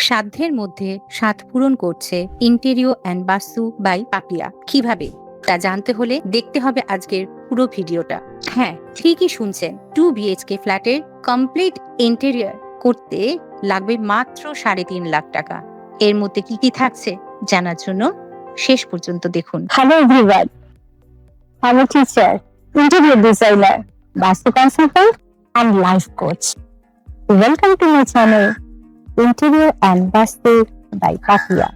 সাধ্যের মধ্যে স্বাদ পূরণ করছে ইন্টেরিয়র অ্যান্ড বাস্তু বাই পাপিয়া। কিভাবে তা জানতে হলে দেখতে হবে আজকের পুরো ভিডিওটা। হ্যাঁ, ঠিকই শুনছেন, 2 BHK ফ্ল্যাটের কমপ্লিট ইন্টেরিয়র করতে লাগবে মাত্র 3.5 লাখ টাকা। এর মধ্যে কি কি থাকছে জানার জন্য শেষ পর্যন্ত দেখুন। হ্যালো এভরিওয়ান, আমি টিচার, ইন্টেরিয়র ডিজাইনার, বাস্তু consultant and life coach. Welcome to my channel, Interior and Bastu by Papiya.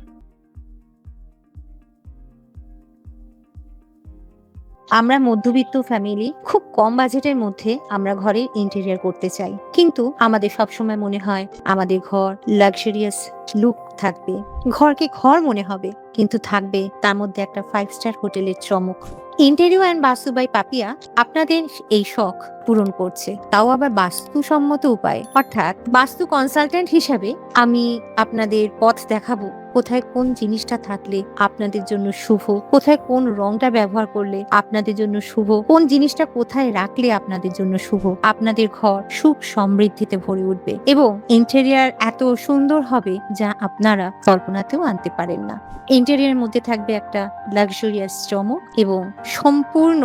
আমরা মধ্যবিত্ত ফ্যামিলি, খুব কম বাজেটের মধ্যে আমরা ঘরের ইন্টেরিয়র করতে চাই, কিন্তু আমাদের সবসময় মনে হয় আমাদের ঘর লাক্সারিয়াস লুক থাকবে, ঘরকে ঘর মনে হবে, কিন্তু থাকবে তার মধ্যে একটা 5 স্টার হোটেলের চমক। ইন্টেরিয়র অ্যান্ড বাস্তু বাই পাপিয়া আপনাদের এই শখ পূরণ করছে, তাও আবার বাস্তুসম্মত উপায়ে। অর্থাৎ বাস্তু কনসালটেন্ট হিসাবে আমি আপনাদের পথ দেখাবো, কোথায় কোন জিনিসটা থাকলে আপনাদের জন্য শুভ, কোথায় কোন রংটা ব্যবহার করলে আপনাদের জন্য শুভ, কোন জিনিসটা কোথায় রাখলে আপনাদের জন্য শুভ। আপনাদের ঘর সুখ সমৃদ্ধিতে ভরে উঠবে এবং ইন্টেরিয়র এত সুন্দর হবে যা আপনারা কল্পনাতেও আনতে পারেন না। ইন্টেরিয়রের মধ্যে থাকবে একটা লাক্সারিয়াস চমক এবং সম্পূর্ণ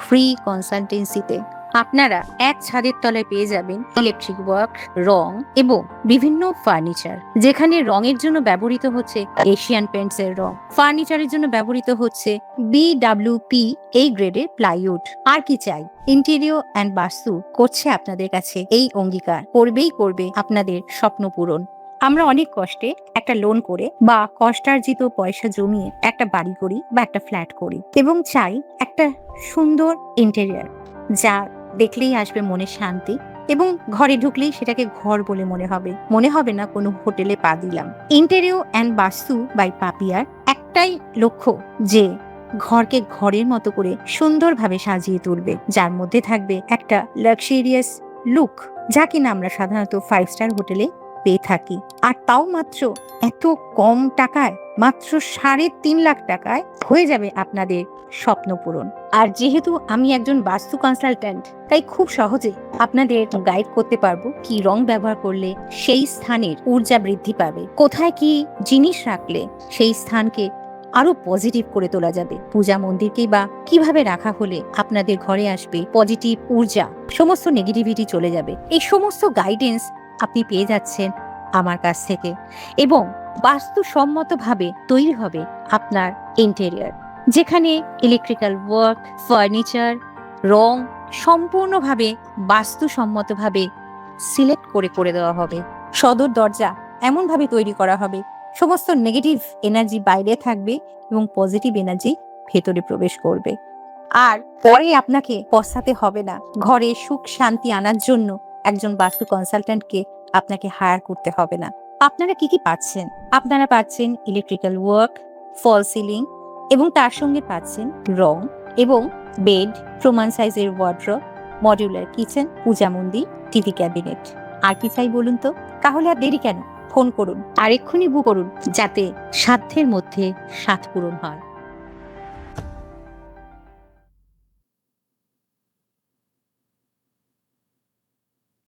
ফ্রি কনসালটেন্সিতে আপনারা এক ছাদের তলায় পেয়ে যাবেন ইলেকট্রিক ওয়ার্ক, রং এবং বিভিন্ন ফার্নিচার। যেখানে রঙের জন্য ব্যবহৃত হচ্ছে এশিয়ান পেইন্টস এর রং, ফার্নিচারের জন্য ব্যবহৃত হচ্ছে BWP এই গ্রেডের প্লাইউড। আর কি চাই? ইন্টেরিয়র অ্যান্ড বাস্তু করছে আপনাদের কাছে এই অঙ্গীকার, করবে আপনাদের স্বপ্ন পূরণ। আমরা অনেক কষ্টে একটা লোন করে বা কষ্টার্জিত পয়সা জমিয়ে একটা বাড়ি করি বা একটা ফ্ল্যাট করি এবং চাই একটা সুন্দর ইন্টেরিয়র যা দেখলেই আসবে মনে শান্তি এবং ঘরে ঢুকলেই সেটাকে ঘর বলে মনে হবে না কোনো হোটেলে পা দিলাম। ইন্টেরিয়র অ্যান্ড বাস্তু বাই পাপিয়ার একটাই লক্ষ্য, যে ঘরকে ঘরের মতো করে সুন্দরভাবে সাজিয়ে তুলবে, যার মধ্যে থাকবে একটা লাক্সারিয়াস লুক, যা কিনা আমরা সাধারণত 5 স্টার হোটেলে পেয়ে থাকি। আর তাও মাত্র এত কম টাকায়, মাত্র 3.5 লাখ টাকায় হয়ে যাবে আপনাদের স্বপ্ন পূরণ। আর যেহেতু আমি একজন বাস্তু কনসালট্যান্ট, তাই খুব সহজে আপনাদের গাইড করতে পারবো কি রং ব্যবহার করলে সেই স্থানের ঊর্জা বৃদ্ধি পাবে, কোথায় কি জিনিস রাখলে সেই স্থানকে আরো পজিটিভ করে তোলা যাবে, পূজা মন্দিরকেই বা কিভাবে রাখা হলে আপনাদের ঘরে আসবে পজিটিভ ঊর্জা, সমস্ত নেগেটিভিটি চলে যাবে। এই সমস্ত গাইডেন্স আপনি পেয়ে যাচ্ছেন আমার কাছ থেকে এবং বাস্তুসম্মতভাবে তৈরি হবে আপনার ইন্টেরিয়র, যেখানে ইলেকট্রিক্যাল ওয়ার্ক, ফার্নিচার, রং সম্পূর্ণভাবে বাস্তুসম্মতভাবে সিলেক্ট করে দেওয়া হবে। সদর দরজা এমনভাবে তৈরি করা হবে সমস্ত নেগেটিভ এনার্জি বাইরে থাকবে এবং পজিটিভ এনার্জি ভেতরে প্রবেশ করবে। আর পরে আপনাকে পস্তাতে হবে না, ঘরে সুখ শান্তি আনার জন্য একজন বাস্তু কনসালট্যান্টকে আপনাকে হায়ার করতে হবে না। আপনারা কি কি পাচ্ছেন? আপনারা পাচ্ছেন ইলেকট্রিক্যাল ওয়ার্ক, ফল সিলিং এবং তার সঙ্গে পাচ্ছেন রং এবং বেড, প্রমাণ সাইজের ওয়ার্ড্রপ, মডিউলার কিচেন, পূজা মন্দির, টিভি ক্যাবিনেট। আর কি চাই বলুন তো? তাহলে আর দেরি কেন? ফোন করুন আর এক্ষুনি বুক করুন, যাতে সাধ্যের মধ্যে স্বাদ পূরণ হয়।